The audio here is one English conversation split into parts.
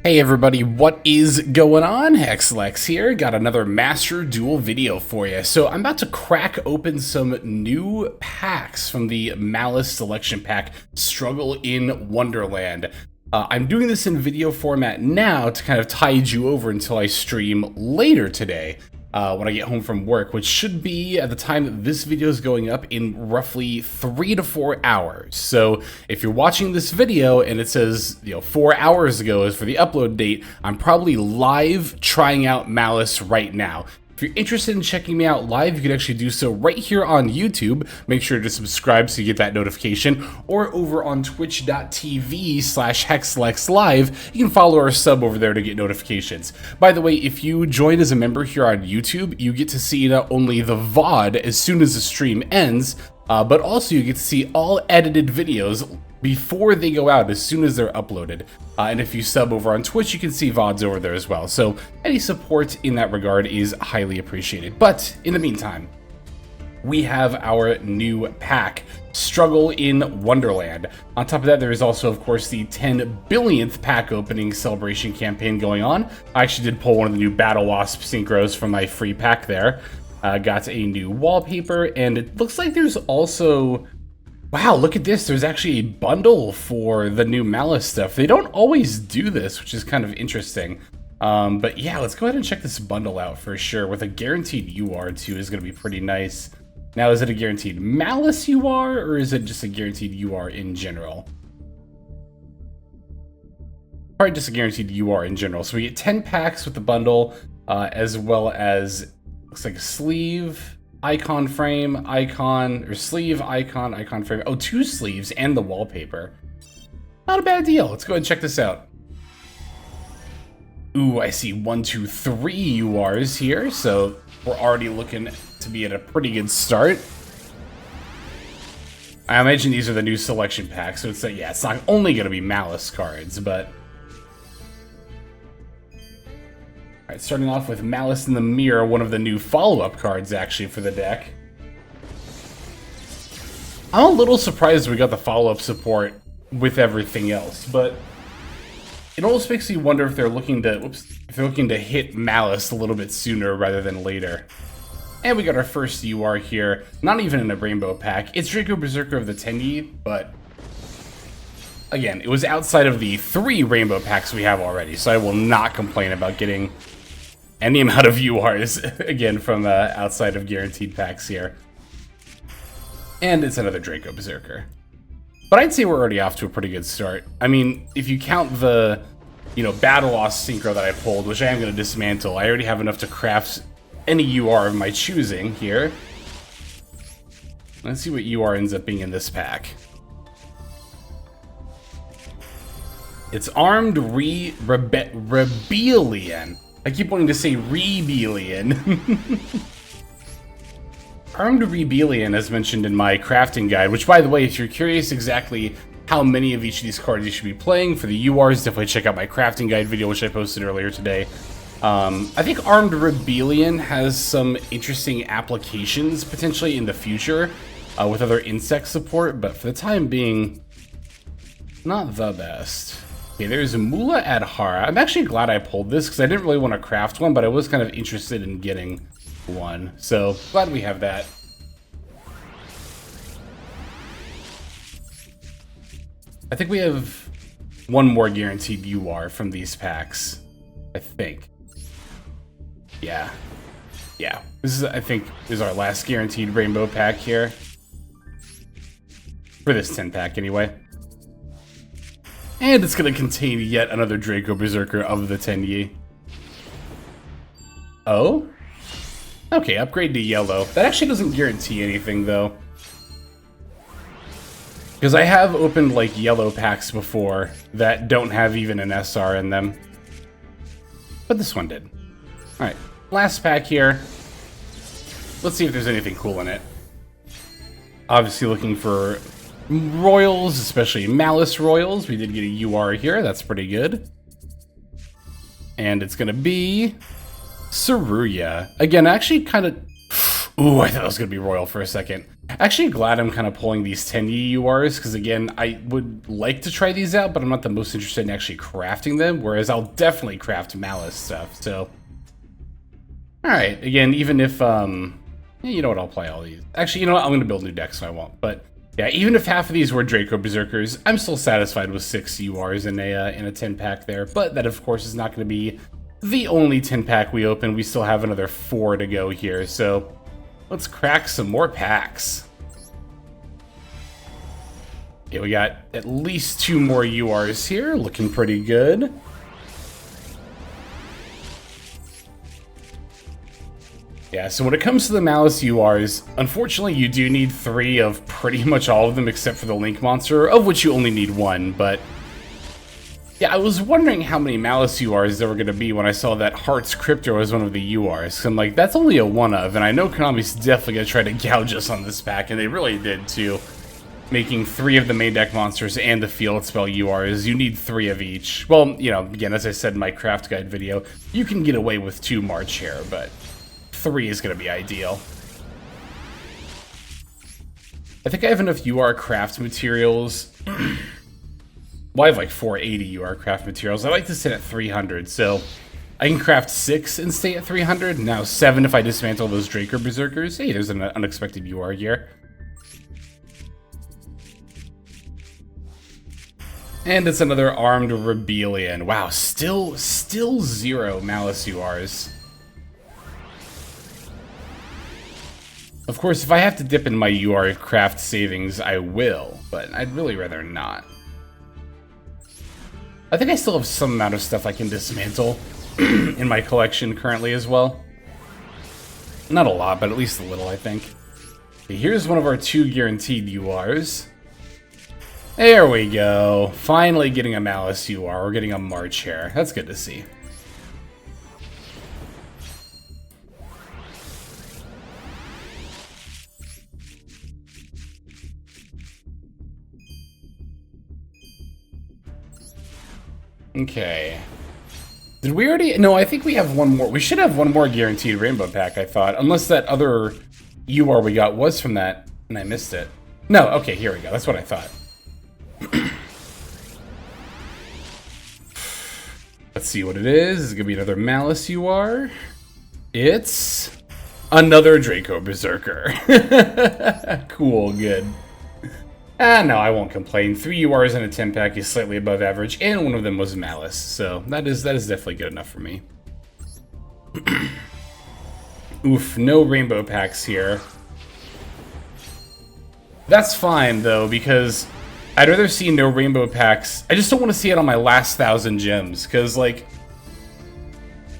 Hey everybody, what is going on? HexLex here. Got another Master Duel video for you. So I'm about to crack open some new packs from the Maliss selection pack, Struggle in Wonderland. I'm doing this in video format now to kind of tide you over until I stream later today. When I get home from work, which should be at the time that this video is going up in roughly 3 to 4 hours. So if you're watching this video and it says, 4 hours ago is for the upload date, I'm probably live trying out Maliss right now. If you're interested in checking me out live, you can actually do so right here on YouTube. Make sure to subscribe so you get that notification. Or over on twitch.tv/HexLexLive, you can follow or sub over there to get notifications. By the way, if you join as a member here on YouTube, you get to see not only the VOD as soon as the stream ends, but also you get to see all edited videos before they go out, as soon as they're uploaded. And if you sub over on Twitch, you can see VODs over there as well. So any support in that regard is highly appreciated. But in the meantime, we have our new pack, Struggle in Wonderland. On top of that, there is also, of course, the 10 billionth pack opening celebration campaign going on. I actually did pull one of the new Battle Wasp synchros from my free pack there. Got a new wallpaper, and it looks like there's also... Wow, look at this. There's actually a bundle for the new Maliss stuff. They don't always do this, which is kind of interesting. But yeah, let's go ahead and check this bundle out for sure. With a guaranteed UR too is going to be pretty nice. Now, is it a guaranteed Maliss UR or is it just a guaranteed UR in general? Probably just a guaranteed UR in general. So we get 10 packs with the bundle, as well as, looks like a sleeve, icon frame, icon, or sleeve, icon frame. Oh, 2 sleeves and the wallpaper. Not a bad deal. Let's go ahead and check this out. Ooh, I see 1, 2, 3 URs here, so we're already looking to be at a pretty good start. I imagine these are the new selection packs, so it's like, yeah, it's not only going to be Maliss cards, but... Alright, starting off with Maliss in the Mirror, one of the new follow-up cards, actually, for the deck. I'm a little surprised we got the follow-up support with everything else, but it almost makes you wonder if they're looking to, hit Maliss a little bit sooner rather than later. And we got our first UR here, not even in a rainbow pack. It's Draco Berserker of the Tenyi, but again, it was outside of the 3 rainbow packs we have already, so I will not complain about getting any amount of URs, again, from outside of guaranteed packs here. And it's another Draco Berserker. But I'd say we're already off to a pretty good start. I mean, if you count the, Battle Loss Synchro that I pulled, which I am going to dismantle, I already have enough to craft any UR of my choosing here. Let's see what UR ends up being in this pack. It's Armed Rebellion. I keep wanting to say Rebellion. Armed Rebellion, as mentioned in my crafting guide, which, by the way, if you're curious exactly how many of each of these cards you should be playing for the URs, definitely check out my crafting guide video, which I posted earlier today. I think Armed Rebellion has some interesting applications, potentially, in the future, with other insect support, but for the time being, not the best. Okay, there's Mula Adhara. I'm actually glad I pulled this because I didn't really want to craft one, but I was kind of interested in getting one. So, glad we have that. I think we have one more guaranteed UR from these packs. I think. Yeah. Yeah. This is, I think, is our last guaranteed rainbow pack here. For this 10 pack, anyway. And it's going to contain yet another Draco Berserker of the Tenyi. Oh? Okay, upgrade to yellow. That actually doesn't guarantee anything, though. Because I have opened, yellow packs before that don't have even an SR in them. But this one did. Alright, last pack here. Let's see if there's anything cool in it. Obviously looking for Royals, especially Maliss Royals. We did get a UR here. That's pretty good. And it's going to be Saruya. Again, actually kind of... Ooh, I thought it was going to be Royal for a second. Actually glad I'm kind of pulling these 10 URs, because again, I would like to try these out, but I'm not the most interested in actually crafting them, whereas I'll definitely craft Maliss stuff, so. Alright, again, even if, you know what, I'll play all these. Actually, you know what, I'm going to build new decks, so I won't, but yeah, even if half of these were Draco Berserkers, I'm still satisfied with 6 URs in a 10-pack there, but that, of course, is not going to be the only 10-pack we open. We still have another 4 to go here, so let's crack some more packs. Yeah, we got at least 2 more URs here, looking pretty good. Yeah, so when it comes to the Maliss URs, unfortunately you do need 3 of pretty much all of them except for the Link Monster, of which you only need 1, but yeah, I was wondering how many Maliss URs there were going to be when I saw that Heart's Crypto was one of the URs. I'm like, that's only a 1 of, and I know Konami's definitely going to try to gouge us on this pack, and they really did too. Making 3 of the main deck monsters and the field spell URs, you need 3 of each. Well, you know, again, as I said in my craft guide video, you can get away with 2 March here, but 3 is going to be ideal. I think I have enough UR craft materials. Well, I have like 480 UR craft materials. I like to sit at 300, so I can craft 6 and stay at 300. Now 7 if I dismantle those Draco Berserkers. Hey, there's an unexpected UR here. And it's another Armed Rebellion. Wow, still 0 Maliss URs. Of course, if I have to dip in my UR craft savings, I will, but I'd really rather not. I think I still have some amount of stuff I can dismantle in my collection currently as well. Not a lot, but at least a little, I think. Okay, here's one of our 2 guaranteed URs. There we go. Finally getting a Maliss UR. We're getting a March here. That's good to see. Okay. Did we already? No, I think we have 1 more. We should have 1 more guaranteed rainbow pack, I thought. Unless that other UR we got was from that, and I missed it. No, okay, here we go. That's what I thought. Let's see what it is. It's gonna be another Maliss UR. It's another Draco Berserker. Cool, good. No, I won't complain. 3 URs in a 10-pack is slightly above average, and one of them was Maliss, so that is definitely good enough for me. Oof, no rainbow packs here. That's fine, though, because I'd rather see no rainbow packs. I just don't want to see it on my last 1,000 gems, because, like,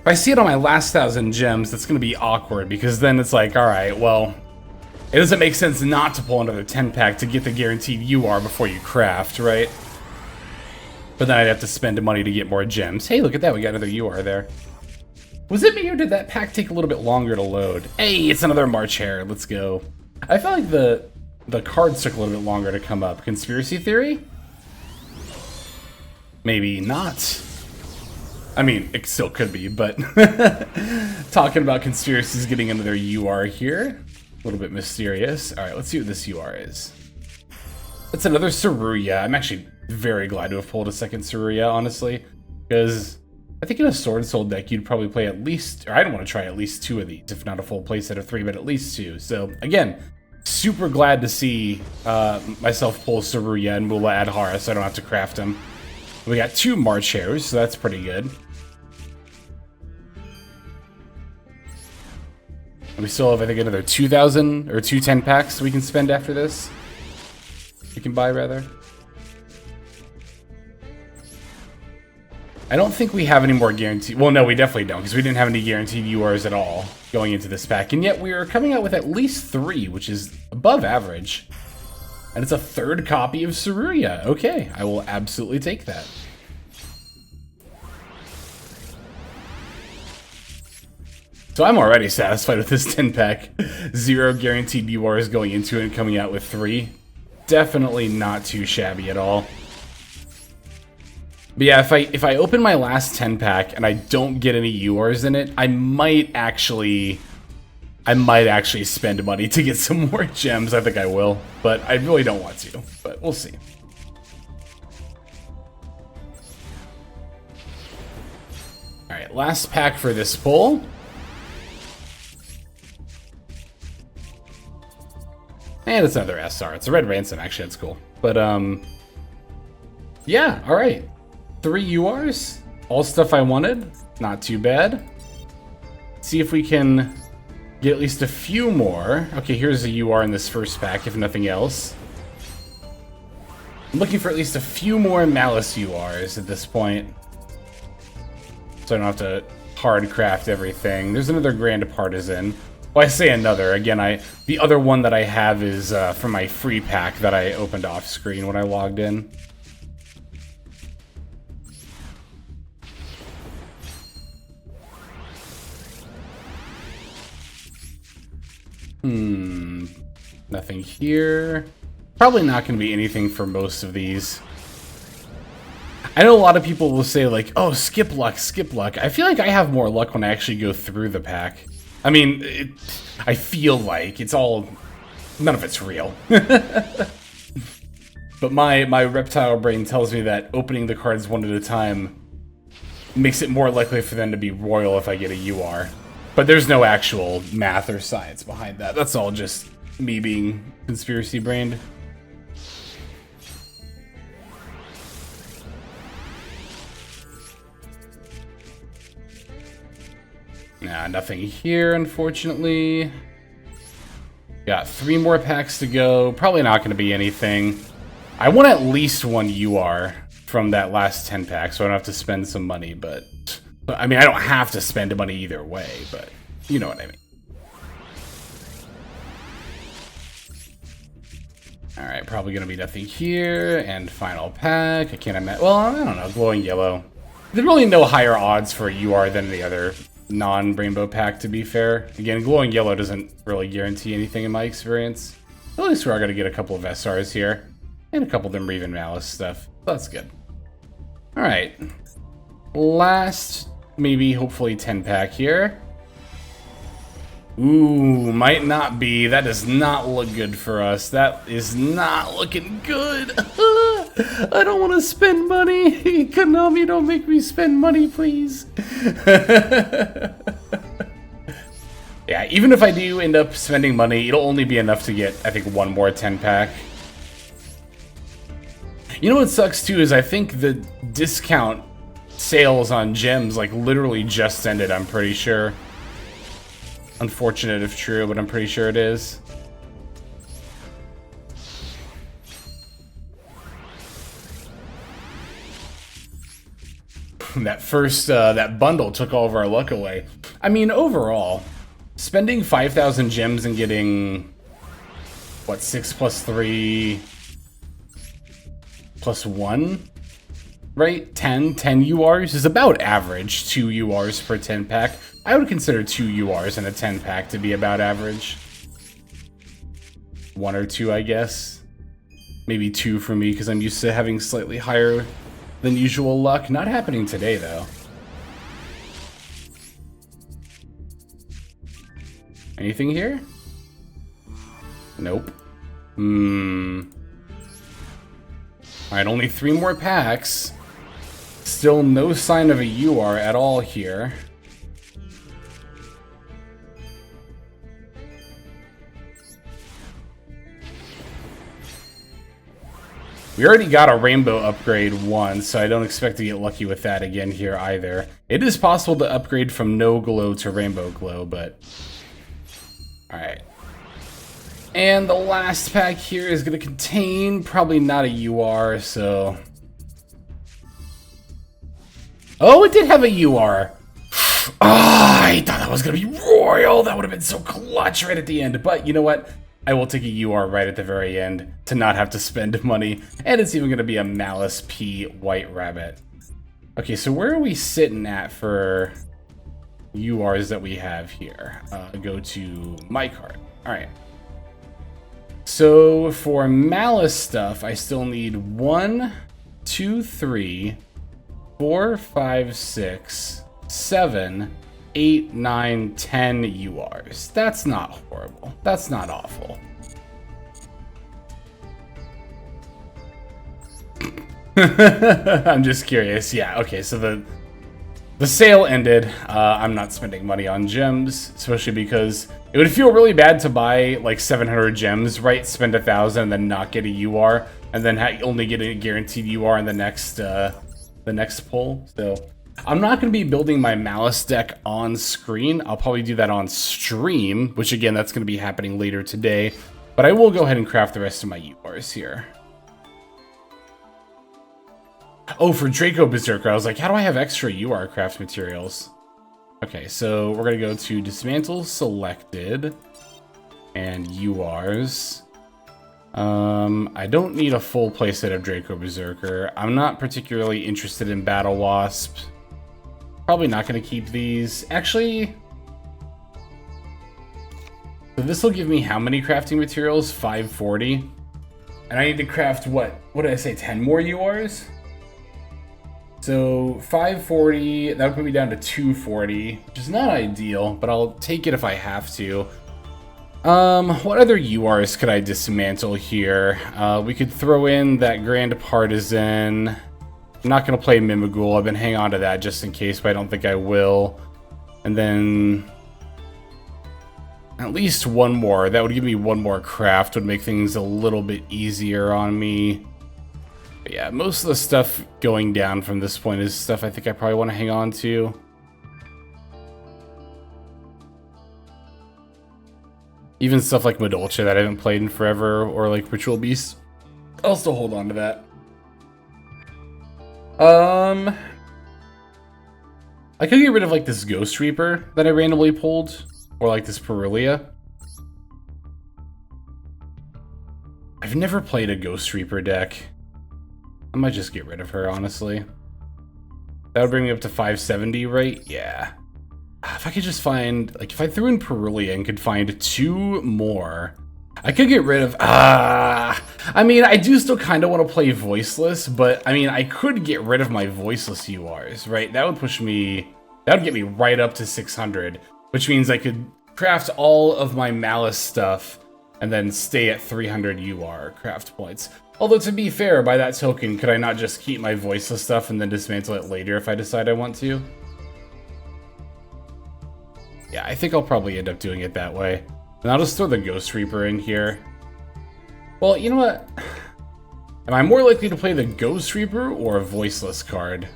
if I see it on my last 1,000 gems, that's going to be awkward, because then it's like, alright, well, it doesn't make sense not to pull another 10-pack to get the guaranteed UR before you craft, right? But then I'd have to spend money to get more gems. Hey, look at that, we got another UR there. Was it me, or did that pack take a little bit longer to load? Hey, it's another March Hare, let's go. I felt like the cards took a little bit longer to come up. Conspiracy theory? Maybe not. I mean, it still could be, but talking about conspiracies getting another UR here. A little bit mysterious. Alright, let's see what this UR is. It's another Saruya. I'm actually very glad to have pulled a second Saruya, honestly. Because I think in a Sword Soul deck, you'd probably play at least, or I'd want to try at least 2 of these, if not a full playset of 3, but at least 2. So, again, super glad to see myself pull Saruya and Mula Adhara, so I don't have to craft them. We got 2 March Hares, so that's pretty good. And we still have, I think, another 2,000 or 2 10-packs we can spend after this. We can buy, rather. I don't think we have any more guaranteed. Well, no, we definitely don't, because we didn't have any guaranteed URs at all going into this pack. And yet we are coming out with at least 3, which is above average. And it's a 3rd copy of Saruya. Okay, I will absolutely take that. So I'm already satisfied with this 10-pack. 0 guaranteed URs going into it and coming out with 3. Definitely not too shabby at all. But yeah, if I open my last 10-pack and I don't get any URs in it, I might actually I might actually spend money to get some more gems. I think I will, but I really don't want to, but we'll see. All right, last pack for this pull. And it's another SR. It's a red ransom, actually. That's cool. But, yeah, all right. 3 URs. All stuff I wanted. Not too bad. See if we can get at least a few more. Okay, here's a UR in this first pack, if nothing else. I'm looking for at least a few more Maliss URs at this point. So I don't have to hard craft everything. There's another Grand Partisan. Well, I say another. Again, the other one that I have is from my free pack that I opened off screen when I logged in. Nothing here. Probably not going to be anything for most of these. I know a lot of people will say like, oh, skip luck, skip luck. I feel like I have more luck when I actually go through the pack. I mean, I feel like it's all, none of it's real. But my reptile brain tells me that opening the cards one at a time makes it more likely for them to be royal if I get a UR. But there's no actual math or science behind that. That's all just me being conspiracy brained. Nah, nothing here, unfortunately. Got 3 more packs to go. Probably not going to be anything. I want at least 1 UR from that last 10 pack, so I don't have to spend some money, but I mean, I don't have to spend money either way, but you know what I mean. Alright, probably going to be nothing here, and final pack. I can't imagine. Well, I don't know, glowing yellow. There's really no higher odds for a UR than the other non-rainbow pack, to be fair. Again, glowing yellow doesn't really guarantee anything in my experience. At least we're going to get a couple of SRs here, and a couple of them Reven Maliss stuff. That's good. Alright. Last, maybe, hopefully 10 pack here. Ooh, might not be. That does not look good for us. That is not looking good. I don't want to spend money. Konami, don't make me spend money, please. Yeah, even if I do end up spending money, it'll only be enough to get, I think, 1 more 10 pack. You know what sucks too is I think the discount sales on gems like literally just ended, I'm pretty sure. Unfortunate if true, but I'm pretty sure it is. That first, that bundle took all of our luck away. I mean, overall, spending 5,000 gems and getting, what, 6 plus 3 plus 1? Right? 10 URs is about average. 2 URs per 10 pack. I would consider 2 URs in a 10 pack to be about average. 1 or 2, I guess. Maybe 2 for me, because I'm used to having slightly higher than usual luck. Not happening today, though. Anything here? Nope. Alright, only 3 more packs. Still no sign of a UR at all here. We already got a rainbow upgrade once, so I don't expect to get lucky with that again here either. It is possible to upgrade from no glow to rainbow glow, but... Alright. And the last pack here is going to contain probably not a UR, so... Oh, it did have a UR! I thought that was going to be royal! That would have been so clutch right at the end, but you know what? I will take a UR right at the very end to not have to spend money. And it's even going to be a Maliss P White Rabbit. Okay, so where are we sitting at for URs that we have here? Go to my card. Alright. So for Maliss stuff, I still need 1, 2, 3, 4, 5, 6, 7, 8, 9, 10 URs. That's not horrible. That's not awful. I'm just curious. Yeah, okay, so the sale ended. I'm not spending money on gems, especially because it would feel really bad to buy like 700 gems, right? Spend 1,000 and then not get a UR, and then only get a guaranteed UR in the next pull. So I'm not going to be building my Maliss deck on screen. I'll probably do that on stream, which again, that's going to be happening later today. But I will go ahead and craft the rest of my URs here. Oh, for Draco Berserker, I was like, how do I have extra UR craft materials? Okay, so we're going to go to Dismantle Selected and URs. I don't need a full playset of Draco Berserker. I'm not particularly interested in Battle Wasp. Probably not going to keep these. Actually, so this will give me how many crafting materials? 540. And I need to craft what did I say, 10 more URs? So 540, that would put me down to 240, which is not ideal, but I'll take it if I have to. What other URs could I dismantle here? We could throw in that Grand Partisan. I'm not going to play Mimigul. I've been hanging on to that just in case, but I don't think I will. And then at least one more. That would give me one more craft, would make things a little bit easier on me. But yeah, most of the stuff going down from this point is stuff I think I probably want to hang on to. Even stuff like Madolche that I haven't played in forever, or like Ritual Beast. I'll still hold on to that. I could get rid of like this Ghost Reaper that I randomly pulled, or like this Perulia. I've never played a Ghost Reaper deck. I might just get rid of her, honestly. That would bring me up to 570, right? Yeah. If I could just find, like, if I threw in Perulia and could find 2 more, I could get rid of, I mean, I do still kind of want to play Voiceless, but, I mean, I could get rid of my Voiceless URs, right? That would push me, that would get me right up to 600, which means I could craft all of my Maliss stuff and then stay at 300 UR craft points. Although, to be fair, by that token, could I not just keep my Voiceless stuff and then dismantle it later if I decide I want to? Yeah, I think I'll probably end up doing it that way. And I'll just throw the Ghost Reaper in here. Well, you know what? Am I more likely to play the Ghost Reaper or a Voiceless card?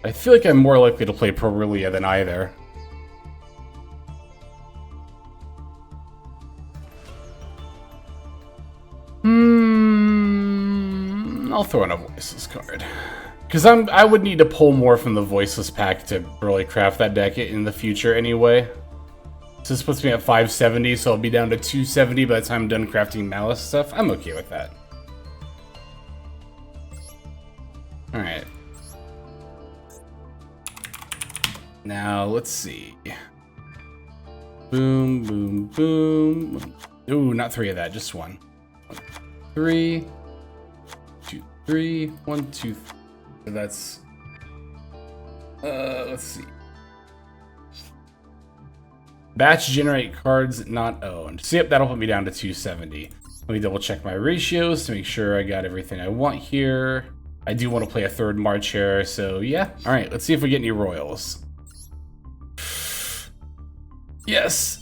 I feel like I'm more likely to play Perulia than either. I'll throw in a Voiceless card. Because I would need to pull more from the Voiceless pack to really craft that deck in the future anyway. So this puts me at 570, so I'll be down to 270 by the time I'm done crafting Maliss stuff. I'm okay with that. Alright. Now, let's see. Boom, boom, boom. Ooh, not 3 of that, just 1. 3, 2, 3, 1, 2, 3. So that's, let's see. Batch generate cards not owned. So yep, that'll put me down to 270. Let me double check my ratios to make sure I got everything I want here. I do want to play a 3rd March here, so yeah. All right, let's see if we get any Royals. Yes.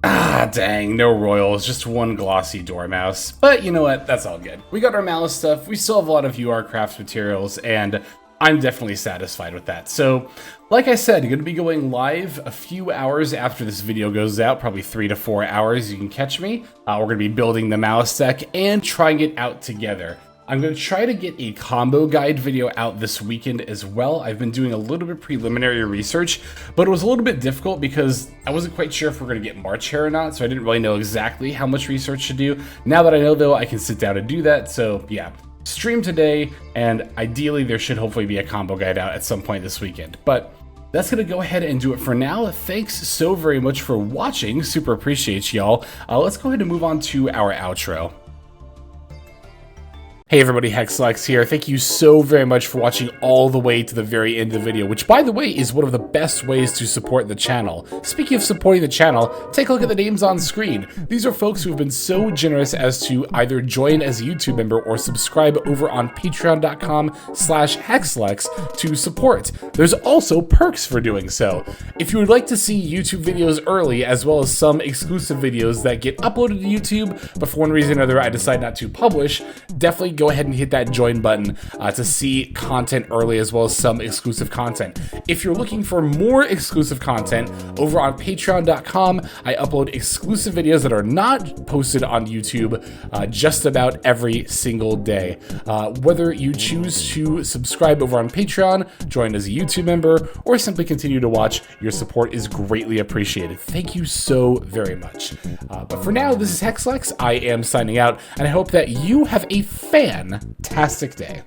Ah, dang, no Royals, just 1 glossy Dormouse. But you know what, that's all good. We got our Maliss stuff, we still have a lot of UR craft materials, and I'm definitely satisfied with that. So, like I said, I'm going to be going live a few hours after this video goes out, probably 3 to 4 hours, you can catch me. We're going to be building the Maliss deck and trying it out together. I'm going to try to get a combo guide video out this weekend as well. I've been doing a little bit of preliminary research, but it was a little bit difficult because I wasn't quite sure if we're going to get March here or not, so I didn't really know exactly how much research to do. Now that I know, though, I can sit down and do that, so yeah. Stream today, and ideally there should hopefully be a combo guide out at some point this weekend. But that's going to go ahead and do it for now. Thanks so very much for watching. Super appreciate y'all. Let's go ahead and move on to our outro. Hey everybody, Hexlex here. Thank you so very much for watching all the way to the very end of the video, which by the way is one of the best ways to support the channel. Speaking of supporting the channel, take a look at the names on screen. These are folks who have been so generous as to either join as a YouTube member or subscribe over on patreon.com/Hexlex to support. There's also perks for doing so. If you would like to see YouTube videos early, as well as some exclusive videos that get uploaded to YouTube, but for one reason or another I decide not to publish, definitely go ahead and hit that join button to see content early, as well as some exclusive content. If you're looking for more exclusive content, over on patreon.com, I upload exclusive videos that are not posted on YouTube just about every single day. Whether you choose to subscribe over on Patreon, join as a YouTube member, or simply continue to watch, your support is greatly appreciated. Thank you so very much. But for now, this is Hexlex. I am signing out, and I hope that you have a fantastic day.